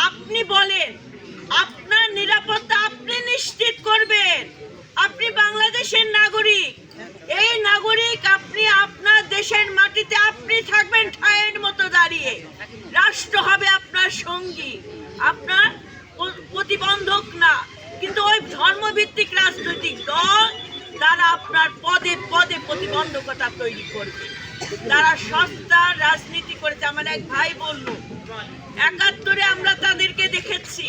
আপনি বলেন আপনার নিরাপত্তা আপনি নিশ্চিত করবেন। আপনি বাংলাদেশের নাগরিক, এই নাগরিক আপনি আপনার দেশের মাটিতে আপনি থাকবেন ঠায়ের মতো দাঁড়িয়ে, রাষ্ট্র হবে আপনার সঙ্গী, আপনার প্রতিবন্ধক না। কিন্তু ওই ধর্মভিত্তিক রাজনৈতিক দল তারা আপনার পদে পদে প্রতিবন্ধকতা তৈরি করবে, তারা সস্তা রাজনীতি করেছে। আমার এক ভাই বলল ৭১ আমরা তাদেরকে দেখেছি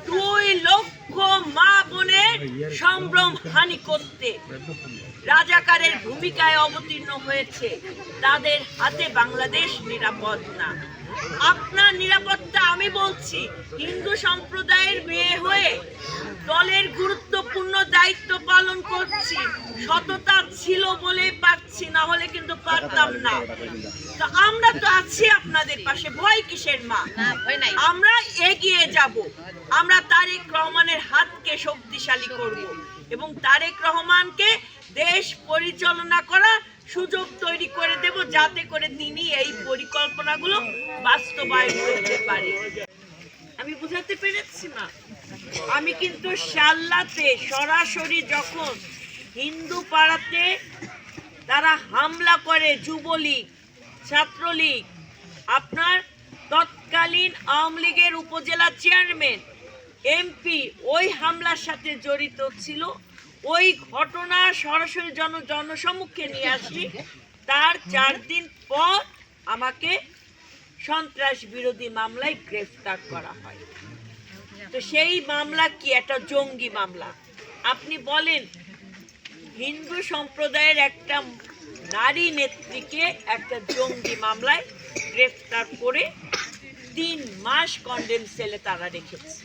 ২ লক্ষ মা বোনের সম্ভ্রম হানি করতে রাজাকারের ভূমিকায় অবতীর্ণ হয়েছে। তাদের হাতে বাংলাদেশ নিরাপদ না। আপনার নিরাপত্তা আমি বলছি, হিন্দু সম্প্রদায়ের মেয়ে হয়ে দলের গুরুত্বপূর্ণ দায়িত্ব পালন করছি, সততা ছিল বলেই পারছি, না হলে কিন্তু পারতাম না। তো আমরা তো আছি আপনাদের পাশে, ভয় কিসের মা? আমরা এগিয়ে যাব, আমরা তারেক রহমানের হাতকে শক্তিশালী করব এবং তারেক রহমানকে দেশ পরিচালনা করার সুযোগ তৈরি করে দেব, যাতে করে তিনি এই পরিকল্পনাগুলো বাস্তবায়ন করতে পারে। আমি বুঝাতে পেরেছি না? আমি কিন্তু শাল্লাতে সরাসরি যখন হিন্দু পাড়াতে তারা হামলা করে, যুবলীগ, ছাত্রলীগ, আপনার তৎকালীন আওয়ামী লীগের উপজেলা চেয়ারম্যান, এমপি ওই হামলার সাথে জড়িত ছিল, ওই ঘটনা সরাসরি জনসম্মুখে নিয়ে আসি। তার 4 দিন পর আমাকে সন্ত্রাস বিরোধী মামলায় গ্রেফতার করা হয়। তো সেই মামলা কি? একটা জঙ্গি মামলা। আপনি বলেন হিন্দু সম্প্রদায়ের একটা নারী নেত্রীকে একটা জঙ্গি মামলায় গ্রেফতার করে 3 মাস কন্ডেম সেলে তারা রেখেছে।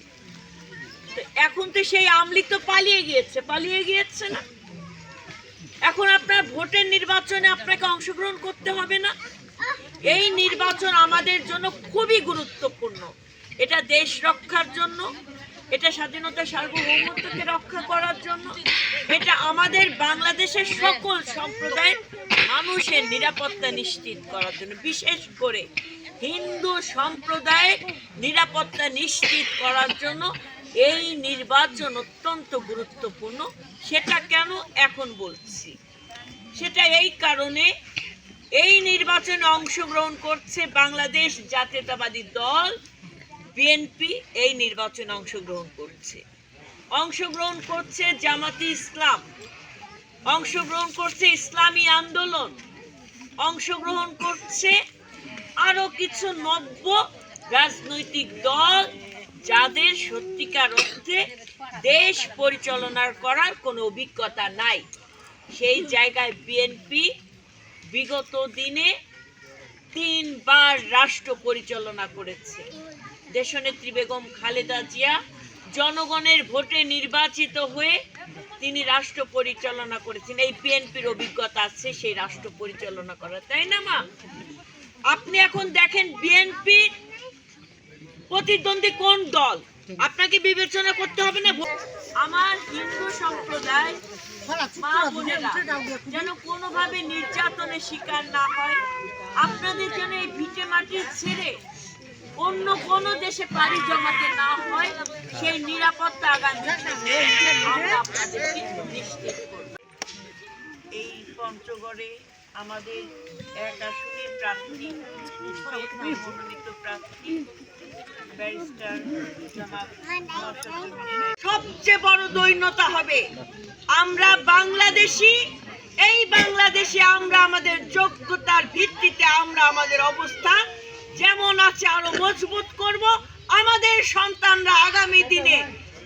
তো এখন তো সেই আওয়ামী লীগ তো পালিয়ে গিয়েছে না? এখন আপনার ভোটের নির্বাচনে আপনাকে অংশগ্রহণ করতে হবে না? এই নির্বাচন আমাদের জন্য খুবই গুরুত্বপূর্ণ। এটা দেশ রক্ষার জন্য, এটা স্বাধীনতা সার্বভৌমত্বকে রক্ষা করার জন্য, এটা আমাদের বাংলাদেশের সকল সম্প্রদায়ের মানুষের নিরাপত্তা নিশ্চিত করার জন্য, বিশেষ করে হিন্দু সম্প্রদায়ের নিরাপত্তা নিশ্চিত করার জন্য এই নির্বাচন অত্যন্ত গুরুত্বপূর্ণ। সেটা কেন এখন বলছি? সেটা এই কারণে, এই নির্বাচনে অংশগ্রহণ করছে বাংলাদেশ জাতীয়তাবাদী দল বিএনপি, এই নির্বাচনে অংশগ্রহণ করছে জামাতে ইসলাম, অংশগ্রহণ করছে ইসলামী আন্দোলন, অংশগ্রহণ করছে আরো কিছু নব্য রাজনৈতিক দল, যাদের সত্যিকার অর্থে দেশ পরিচালনা করার কোনো অভিজ্ঞতা নাই। সেই জায়গায় বিএনপি বিগত দিনে 3 বার রাষ্ট্র পরিচালনা করেছে। দেশনেত্রী বেগম খালেদা জিয়া জনগণের ভোটে নির্বাচিত হয়ে তিনি রাষ্ট্র পরিচালনা করেছেন। এই বিএনপির অভিজ্ঞতা আছে সেই রাষ্ট্র পরিচালনা করার, তাই না মা? আপনি এখন দেখেন বিএনপির প্রতিদ্বন্দ্বী কোন দল, আপনাকে বিবেচনা করতে হবে না? আমার হিন্দু সম্প্রদায় মা বোনেরা যেন কোনোভাবে নির্যাতনের শিকার না হয়, আপনাদের যেন এই ভিটে মাটি ছেড়ে অন্য কোন দেশে পাড়ি জমাতে না হয়, সেই নিরাপত্তা আগামী আমরা আপনাদেরকে নিশ্চিত করব। এই পঞ্চগড়ে আমাদের 1 আসনের প্রার্থী, মনোনীত প্রার্থী ব্যারিস্টার জনাব সবচেয়ে বড় দৈন্যতা হবে আমরা বাংলাদেশি, এই বাংলাদেশে আমরা আমাদের যোগ্যতার ভিত্তিতে আমরা আমাদের অবস্থান যেমন আছে আরো মজবুত করব। আমাদের সন্তানরা আগামী দিনে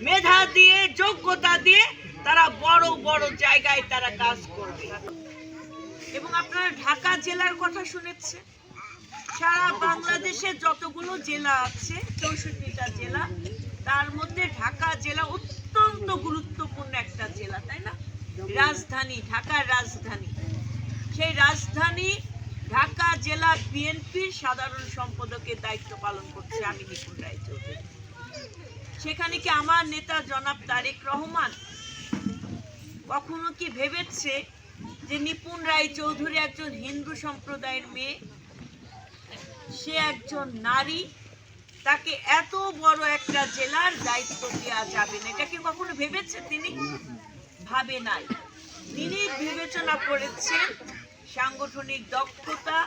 মেধা দিয়ে, যোগ্যতা দিয়ে তারা বড় বড় জায়গায় তারা কাজ করবে। এবং আপনারা ঢাকা জেলার কথা শুনেছেন, সারা বাংলাদেশে যতগুলো জেলা আছে 64টা জেলা, তার মধ্যে ঢাকা জেলা অত্যন্ত গুরুত্বপূর্ণ একটা জেলা, তাই না? রাজধানী, ঢাকার রাজধানী। সেই রাজধানী ঢাকা জেলা বিএনপির সাধারণ সম্পাদকের দায়িত্ব পালন করছে আমি নিপুণ রায়চৌধুরী। সেখানে কি আমার নেতা জনাব তারেক রহমান কখনো কি ভেবেছে যে নিপুণ রায় চৌধুরী একজন হিন্দু সম্প্রদায়ের মেয়ে, সে একজন নারী, তাকে এত বড় একটা জেলার দায়িত্ব দেওয়া যাবে না? এটা কি কখনো ভেবেছে তিনি? ভাবে নাই। তিনি বিবেচনা করেছেন সাংগঠনিক দক্ষতা,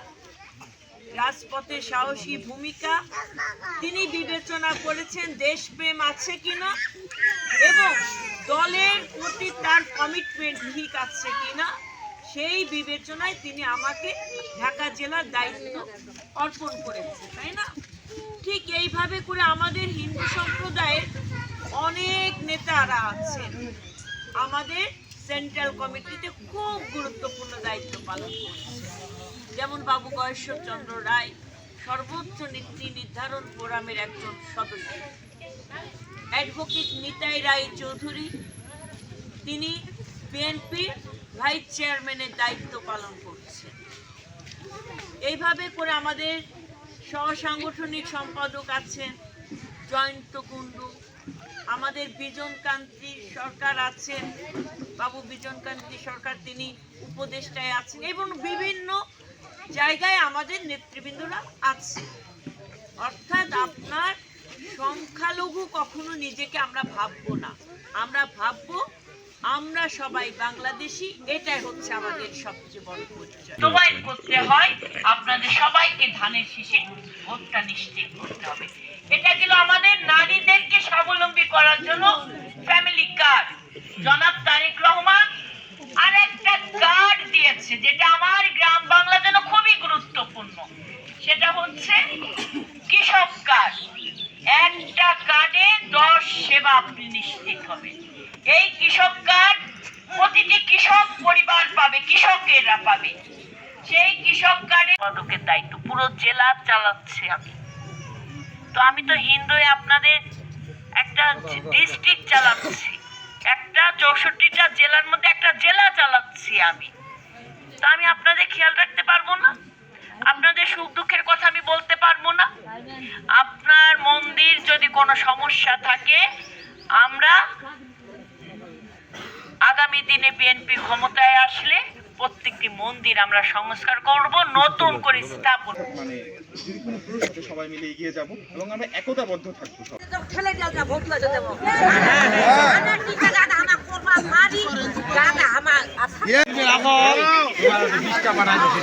রাজপথে সাহসী ভূমিকা, তিনি বিবেচনা করেছেন দেশপ্রেম আছে কিনা এবং দলের প্রতি তার কমিটমেন্ট ঠিক আছে কিনা, সেই বিবেচনায় তিনি আমাকে ঢাকা জেলার দায়িত্ব অর্পণ করেছে, তাই না? ঠিক এইভাবে করে আমাদের হিন্দু সম্প্রদায়ের অনেক নেতারা আছেন আমাদের সেন্ট্রাল কমিটিতে খুব গুরুত্বপূর্ণ দায়িত্ব পালন করছে। যেমন বাবু গয়েশ্বর চন্দ্র রায় সর্বোচ্চ নীতি নির্ধারণ ফোরামের একজন সদস্য, অ্যাডভোকেট নিতাই রায় চৌধুরী তিনি বিএনপির ভাইস চেয়ারম্যানের দায়িত্ব পালন করছেন। এইভাবে করে আমাদের সহসাংগঠনিক সম্পাদক আছেন জয়ন্ত কুণ্ডু, আমাদের বিজনকান্তি সরকার আছেন, বাবু বিজনকান্তি সরকার তিনি উপদেষ্টায় আছেন এবং বিভিন্ন জায়গায় আমাদের নেতৃবৃন্দরা আছে। অর্থাৎ আপনার সংখ্যালঘু কখনো নিজেকে আমরা ভাববো না, আমরা ভাববো আমরা সবাই বাংলাদেশি, এটাই হচ্ছে আমাদের সবচেয়ে বড় পরিচয়। প্রোভাইড করতে হয় আপনাদের সবাইকে ধানের শীষে ভোটটা নিশ্চিত করতে হবে। এটা গেল আমাদের নারীদেরকে স্বাবলম্বী করার জন্য ফ্যামিলি কার্ড। জনাব তারেক রহমান আর একটা কার্ড দিয়েছে যেটা আমার গ্রাম বাংলার জন্য খুবই গুরুত্বপূর্ণ, সেটা হচ্ছে কৃষক কার্ড। একটা কার্ডে 10 সেবা আপনি নিশ্চিত হবে। এই কৃষক কার্ড প্রতিটি কৃষক পরিবার পাবে, কৃষকেরা পাবে। সেই কৃষক কার্ডে পদকের দায়িত্ব পুরো জেলা চালাচ্ছে আমি। তো আমি তো হিন্দু হয়ে আপনাদের একটা ডিস্ট্রিক্ট চালাচ্ছি, একটা 64টা জেলার মধ্যে একটা জেলা চালাচ্ছি আমি। তো আমি আপনাদের খেয়াল রাখতে পারবো না? আপনাদের সুখ দুঃখের কথা আমি বলতে পারবো না? আপনার মন্দির যদি কোনো সমস্যা থাকে, আমরা আগামী দিনে বিএনপি ক্ষমতায় আসলে প্রত্যেকটি মন্দির আমরা সংস্কার করব, নতুন করে স্থাপন। মানে যদি কোনো প্রশ্নে সবাই মিলে এগিয়ে যাব এবং আমরা একতাবদ্ধ থাকবো সব। ঠেলে দিয়া ভোট লাগে দেব আনা টিকা দাদা আমার করবা মারি দাদা আমার আচ্ছা আমার 20টা বানাই দিছি